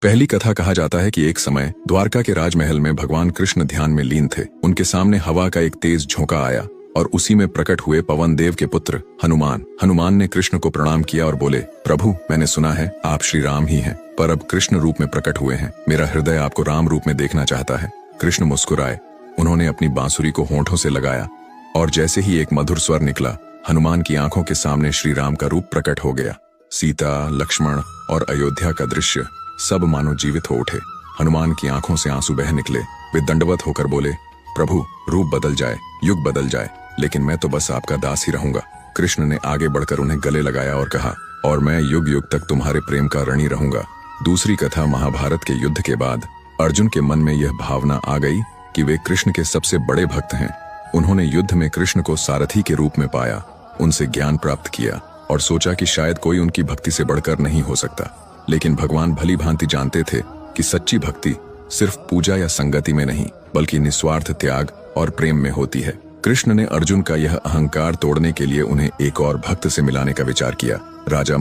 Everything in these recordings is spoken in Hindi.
पहली कथा कहा जाता है कि एक समय द्वारका के राजमहल में भगवान कृष्ण ध्यान में लीन थे। उनके सामने हवा का एक तेज झोंका आया और उसी में प्रकट हुए पवन देव के पुत्र हनुमान ने कृष्ण को प्रणाम किया और बोले, प्रभु, मैंने सुना है आप श्री राम ही हैं, पर अब कृष्ण रूप में प्रकट हुए हैं। मेरा हृदय आपको राम रूप में देखना चाहता है। कृष्ण मुस्कुराए। उन्होंने अपनी बांसुरी को होंठों से लगाया और जैसे ही एक मधुर स्वर निकला, हनुमान की आंखों के सामने श्री राम का रूप प्रकट हो गया। सीता, लक्ष्मण और अयोध्या का दृश्य सब मानो जीवित हो उठे। हनुमान की आंखों से आंसू बह निकले। वे दंडवत होकर बोले, प्रभु, रूप बदल जाए, युग बदल जाए, लेकिन मैं तो बस आपका दास ही रहूंगा। कृष्ण ने आगे बढ़कर उन्हें गले लगाया और कहा, और मैं युग युग तक तुम्हारे प्रेम का ऋणी रहूंगा। दूसरी कथा महाभारत के युद्ध के बाद अर्जुन के मन में यह भावना आ गई कि वे कृष्ण के सबसे बड़े भक्त हैं। उन्होंने युद्ध में कृष्ण को सारथी के रूप में पाया, उनसे ज्ञान प्राप्त किया और सोचा कि शायद कोई उनकी भक्ति से बढ़कर नहीं हो सकता। लेकिन भगवान भली भांति जानते थे कि सच्ची भक्ति सिर्फ पूजा या संगति में नहीं, बल्कि निस्वार्थ त्याग और प्रेम में होती है। कृष्ण ने अर्जुन का यह अहंकार तोड़ने के लिए उन्हें एक और भक्त से मिलाने का विचार किया, राजा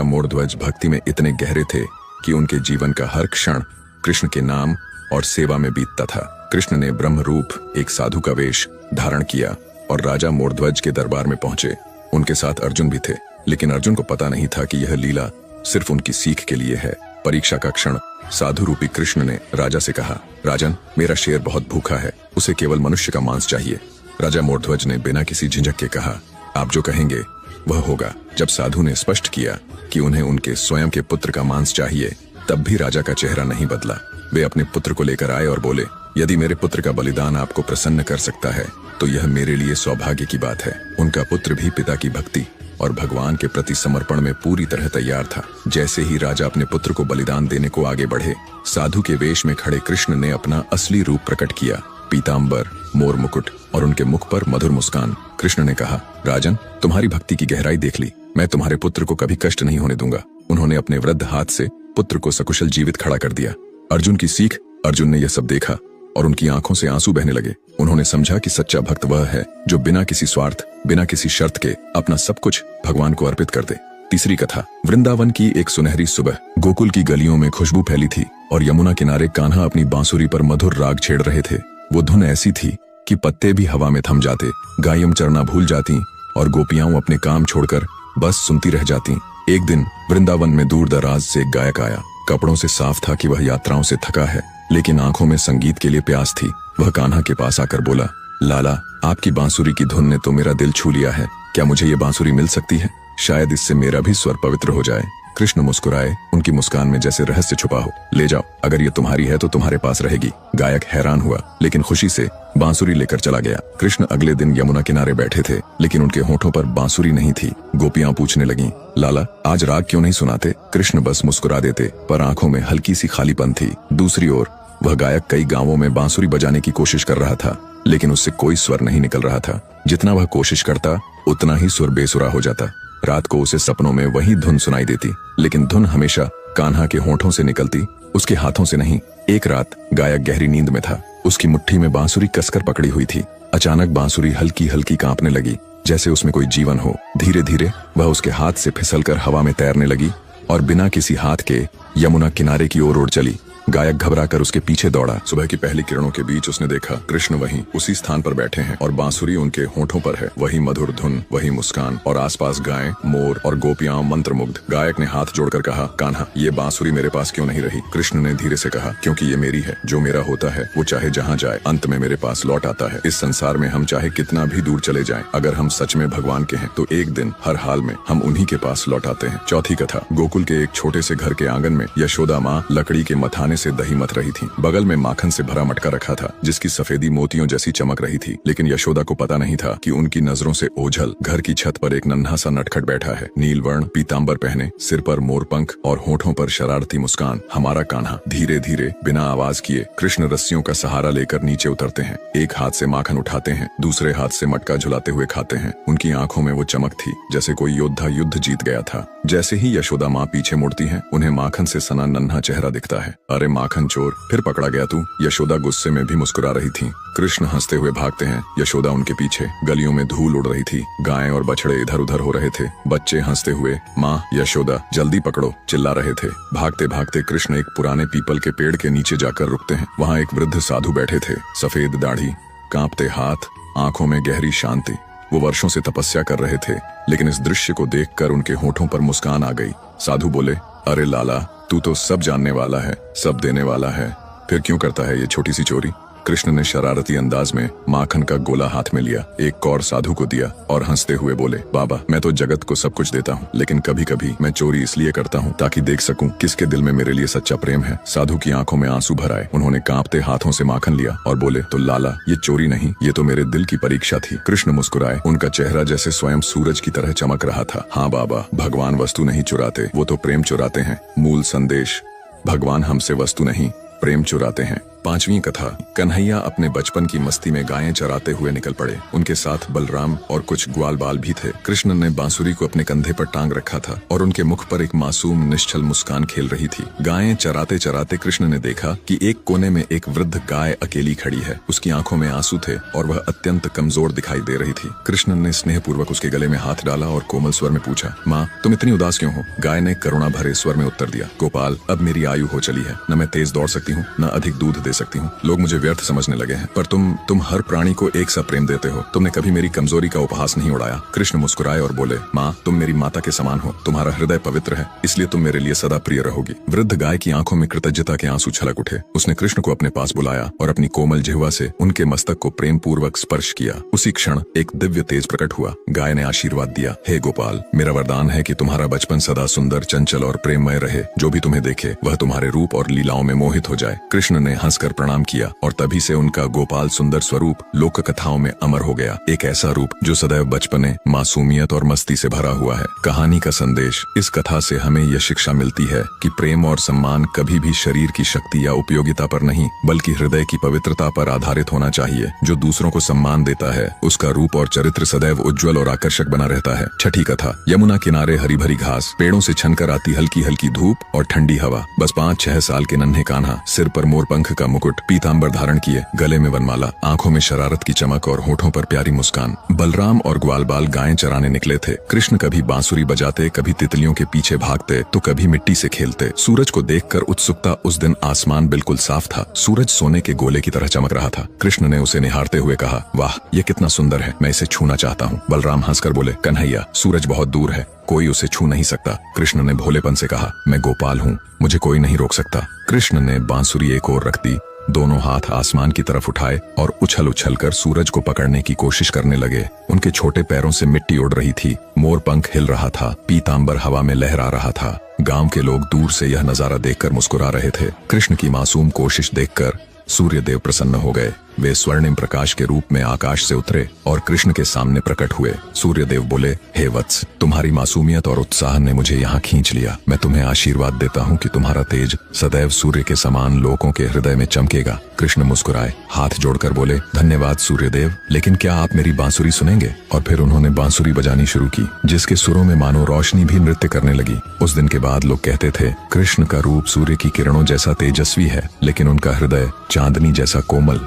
मोरध्वज भक्ति में इतने गहरे थे कि उनके जीवन का हर क्षण कृष्ण के नाम और सेवा में बीतता था। कृष्ण ने ब्रह्म रूप एक साधु का वेश धारण किया और राजा मोरध्वज के दरबार में पहुंचे। उनके साथ अर्जुन भी थे, लेकिन अर्जुन को पता नहीं था कि यह लीला सिर्फ उनकी सीख के लिए है। परीक्षा का क्षण साधु रूपी कृष्ण ने राजा से कहा, राजन, मेरा शेर बहुत भूखा है, उसे केवल मनुष्य का मांस चाहिए। राजा मोरध्वज ने बिना किसी झिझक के कहा, आप जो कहेंगे वह होगा। जब साधु ने स्पष्ट किया कि उन्हें उनके स्वयं के पुत्र का मांस चाहिए, तब भी राजा का चेहरा नहीं बदला। वे अपने पुत्र को लेकर आए और बोले, यदि मेरे पुत्र का बलिदान आपको प्रसन्न कर सकता है तो यह मेरे लिए सौभाग्य की बात है। उनका पुत्र भी पिता की भक्ति और भगवान के प्रति समर्पण में पूरी तरह तैयार था। जैसे ही राजा अपने पुत्र को बलिदान देने को आगे बढ़े, साधु के वेश में खड़े कृष्ण ने अपना असली रूप प्रकट किया, पीतांबर, मोर मुकुट और उनके मुख पर मधुर मुस्कान। कृष्ण ने कहा, राजन, तुम्हारी भक्ति की गहराई देख ली, मैं तुम्हारे पुत्र को कभी कष्ट नहीं होने दूंगा। उन्होंने अपने वृद्ध हाथ से पुत्र को सकुशल जीवित खड़ा कर दिया। अर्जुन की सीख। अर्जुन ने यह सब देखा और उनकी आंखों से आंसू बहने लगे। उन्होंने समझा कि सच्चा भक्त वह है जो बिना किसी स्वार्थ, बिना किसी शर्त के अपना सब कुछ भगवान को अर्पित कर दे। तीसरी कथा। वृंदावन की एक सुनहरी सुबह गोकुल की गलियों में खुशबू फैली थी और यमुना किनारे कान्हा अपनी बांसुरी पर मधुर राग छेड़ रहे थे। वो धुन ऐसी थी कि पत्ते भी हवा में थम जाते, गायें चरना भूल जाती और गोपियां अपने काम छोड़कर बस सुनती रह जाती। एक दिन वृंदावन में दूर दराज से एक गायक आया। कपड़ों से साफ था कि वह यात्राओं से थका है, लेकिन आंखों में संगीत के लिए प्यास थी। वह कान्हा के पास आकर बोला, लाला, आपकी बांसुरी की धुन ने तो मेरा दिल छू लिया है, क्या मुझे ये बांसुरी मिल सकती है? शायद इससे मेरा भी स्वर पवित्र हो जाए। कृष्ण मुस्कुराए, उनकी मुस्कान में जैसे रहस्य छुपा हो। ले जाओ, अगर ये तुम्हारी है तो तुम्हारे पास रहेगी। गायक हैरान हुआ, लेकिन खुशी से बांसुरी लेकर चला गया। कृष्ण अगले दिन यमुना किनारे बैठे थे, लेकिन उनके होठों पर बांसुरी नहीं थी। गोपियां पूछने लगीं, लाला, आज राग क्यों नहीं सुनाते? कृष्ण बस मुस्कुरा देते, पर आंखों में हल्की सी खालीपन थी। दूसरी ओर वह गायक कई गांवों में बांसुरी बजाने की कोशिश कर रहा था, लेकिन उससे कोई स्वर नहीं निकल रहा था। जितना वह कोशिश करता, उतना ही सुर बेसुरा हो जाता। रात को उसे सपनों में वही धुन सुनाई देती, लेकिन धुन हमेशा कान्हा के होठों से निकलती, उसके हाथों से नहीं। एक रात गायक गहरी नींद में था। उसकी मुट्ठी में बांसुरी कसकर पकड़ी हुई थी। अचानक बांसुरी हल्की हल्की कांपने लगी, जैसे उसमें कोई जीवन हो। धीरे धीरे वह उसके हाथ से फिसलकर हवा में तैरने लगी और बिना किसी हाथ के यमुना किनारे की ओर उड़ चली। गायक घबराकर उसके पीछे दौड़ा। सुबह की पहली किरणों के बीच उसने देखा कृष्ण वहीं उसी स्थान पर बैठे हैं और बांसुरी उनके होठों पर है। वही मधुर धुन, वही मुस्कान और आसपास गायें, मोर और गोपियां मंत्रमुग्ध। गायक ने हाथ जोड़कर कहा, कान्हा, ये बांसुरी मेरे पास क्यों नहीं रही? कृष्ण ने धीरे से कहा, क्योंकि ये मेरी है। जो मेरा होता है वो चाहे जहाँ जाए, अंत में मेरे पास लौट आता है। इस संसार में हम चाहे कितना भी दूर चले जाएं, अगर हम सच में भगवान के हैं तो एक दिन हर हाल में हम उन्हीं के पास लौट आते हैं। चौथी कथा। गोकुल के एक छोटे से घर के आंगन में यशोदा माँ लकड़ी के मथाने से दही मथ रही थी। बगल में माखन से भरा मटका रखा था, जिसकी सफेदी मोतियों जैसी चमक रही थी। लेकिन यशोदा को पता नहीं था कि उनकी नजरों से ओझल घर की छत पर एक नन्हा सा नटखट बैठा है, नीलवर्ण पीतांबर पहने, सिर पर मोरपंख और होठों पर शरारती मुस्कान। हमारा कान्हा। धीरे धीरे बिना आवाज किए कृष्ण रस्सियों का सहारा लेकर नीचे उतरते हैं। एक हाथ से माखन उठाते हैं, दूसरे हाथ से मटका झुलाते हुए खाते हैं। उनकी आंखों में वो चमक थी जैसे कोई योद्धा युद्ध जीत गया था। जैसे ही यशोदा माँ पीछे मुड़ती हैं, उन्हें माखन से सना नन्हा चेहरा दिखता है। अरे अरे माखन चोर, फिर पकड़ा गया तू। यशोदा गुस्से में भी मुस्कुरा रही थी। कृष्ण हंसते हुए भागते हैं, यशोदा उनके पीछे। गलियों में धूल उड़ रही थी, गायें और बछड़े इधर उधर हो रहे थे। बच्चे हंसते हुए माँ यशोदा जल्दी पकड़ो चिल्ला रहे थे। भागते भागते कृष्ण एक पुराने पीपल के पेड़ के नीचे जाकर रुकते हैं। वहाँ एक वृद्ध साधु बैठे थे, सफेद दाढ़ी, कांपते हाथ, आंखों में गहरी शांति। वो वर्षों से तपस्या कर रहे थे, लेकिन इस दृश्य को देखकर उनके होठों पर मुस्कान आ गई। साधु बोले, अरे लाला, तू तो सब जानने वाला है, सब देने वाला है, फिर क्यों करता है ये छोटी सी चोरी। कृष्ण ने शरारती अंदाज में माखन का गोला हाथ में लिया, एक कौर साधु को दिया और हंसते हुए बोले, बाबा मैं तो जगत को सब कुछ देता हूँ, लेकिन कभी कभी मैं चोरी इसलिए करता हूँ ताकि देख सकूं किसके दिल में मेरे लिए सच्चा प्रेम है। साधु की आंखों में आंसू भर आए। उन्होंने कांपते हाथों से माखन लिया और बोले, तो लाला ये चोरी नहीं, ये तो मेरे दिल की परीक्षा थी। कृष्ण मुस्कुराए, उनका चेहरा जैसे स्वयं सूरज की तरह चमक रहा था। हाँ बाबा, भगवान वस्तु नहीं चुराते, वो तो प्रेम चुराते हैं। मूल संदेश, भगवान हमसे वस्तु नहीं प्रेम चुराते हैं। पांचवी कथा। कन्हैया अपने बचपन की मस्ती में गायें चराते हुए निकल पड़े। उनके साथ बलराम और कुछ ग्वाल बाल भी थे। कृष्ण ने बांसुरी को अपने कंधे पर टांग रखा था और उनके मुख पर एक मासूम निश्चल मुस्कान खेल रही थी। गायें चराते चराते कृष्ण ने देखा कि एक कोने में एक वृद्ध गाय अकेली खड़ी है। उसकी आंखों में आंसू थे और वह अत्यंत कमजोर दिखाई दे रही थी। कृष्ण ने स्नेहपूर्वक उसके गले में हाथ डाला और कोमल स्वर में पूछा, माँ तुम इतनी उदास क्यों हो। गाय ने करुणा भरे स्वर में उत्तर दिया, गोपाल अब मेरी आयु हो चली है, न मैं तेज दौड़ सकती हूँ, न अधिक दूध दे सकती हूँ। लोग मुझे व्यर्थ समझने लगे हैं, पर तुम हर प्राणी को एक सा प्रेम देते हो। तुमने कभी मेरी कमजोरी का उपहास नहीं उड़ाया। कृष्ण मुस्कुराए और बोले, माँ तुम मेरी माता के समान हो, तुम्हारा हृदय पवित्र है, इसलिए तुम मेरे लिए सदा प्रिय रहोगी। वृद्ध गाय की आंखों में कृतज्ञता के आंसू छलक उठे। उसने कृष्ण को अपने पास बुलाया और अपनी कोमल जिह्वा से उनके मस्तक को प्रेम पूर्वक स्पर्श किया। उसी क्षण एक दिव्य तेज प्रकट हुआ। गाय ने आशीर्वाद दिया, हे गोपाल, मेरा वरदान है कि तुम्हारा बचपन सदा सुंदर, चंचल और प्रेममय रहे। जो भी तुम्हें देखे वह तुम्हारे रूप और लीलाओं में मोहित हो जाए। कृष्ण ने हंसकर प्रणाम किया और तभी से उनका गोपाल सुंदर स्वरूप लोक कथाओं में अमर हो गया। एक ऐसा रूप जो सदैव बचपने, मासूमियत और मस्ती से भरा हुआ है। कहानी का संदेश, इस कथा से हमें यह शिक्षा मिलती है कि प्रेम और सम्मान कभी भी शरीर की शक्ति या उपयोगिता पर नहीं, बल्कि हृदय की पवित्रता पर आधारित होना चाहिए। जो दूसरों को सम्मान देता है उसका रूप और चरित्र सदैव उज्जवल और आकर्षक बना रहता है। छठी कथा। यमुना किनारे हरी भरी घास, पेड़ों से छनकर आती हल्की हल्की धूप और ठंडी हवा। बस 5-6 साल के नन्हे कान्हा, सिर पर मोरपंख का मुकुट, पीतांबर धारण किए, गले में वनमाला, आंखों में शरारत की चमक और होठों पर प्यारी मुस्कान। बलराम और ग्वालबाल गायें चराने निकले थे। कृष्ण कभी बांसुरी बजाते, कभी तितलियों के पीछे भागते, तो कभी मिट्टी से खेलते। सूरज को देखकर उत्सुकता। उस दिन आसमान बिल्कुल साफ था, सूरज सोने के गोले की तरह चमक रहा था। कृष्ण ने उसे निहारते हुए कहा, वाह ये कितना सुंदर है, मैं इसे छूना चाहता हूँ। बलराम हंसकर बोले, कन्हैया सूरज बहुत दूर है, कोई उसे छू नहीं सकता। कृष्ण ने भोलेपन से कहा, मैं गोपाल हूँ, मुझे कोई नहीं रोक सकता। कृष्ण ने बांसुरी एक ओर रख दी, दोनों हाथ आसमान की तरफ उठाए और उछल उछल कर सूरज को पकड़ने की कोशिश करने लगे। उनके छोटे पैरों से मिट्टी उड़ रही थी, मोर पंख हिल रहा था, पीतांबर हवा में लहरा रहा था। गांव के लोग दूर से यह नजारा देखकर मुस्कुरा रहे थे। कृष्ण की मासूम कोशिश देखकर सूर्यदेव प्रसन्न हो गए। वे स्वर्णिम प्रकाश के रूप में आकाश से उतरे और कृष्ण के सामने प्रकट हुए। सूर्यदेव बोले, हे वत्स, तुम्हारी मासूमियत और उत्साह ने मुझे यहाँ खींच लिया। मैं तुम्हें आशीर्वाद देता हूँ कि तुम्हारा तेज सदैव सूर्य के समान लोगों के हृदय में चमकेगा। कृष्ण मुस्कुराए, हाथ जोड़कर बोले, धन्यवाद सूर्यदेव, लेकिन क्या आप मेरी बांसुरी सुनेंगे। और फिर उन्होंने बांसुरी बजानी शुरू की, जिसके सुरों में मानो रोशनी भी नृत्य करने लगी। उस दिन के बाद लोग कहते थे, कृष्ण का रूप सूर्य की किरणों जैसा तेजस्वी है, लेकिन उनका हृदय चांदनी जैसा कोमल।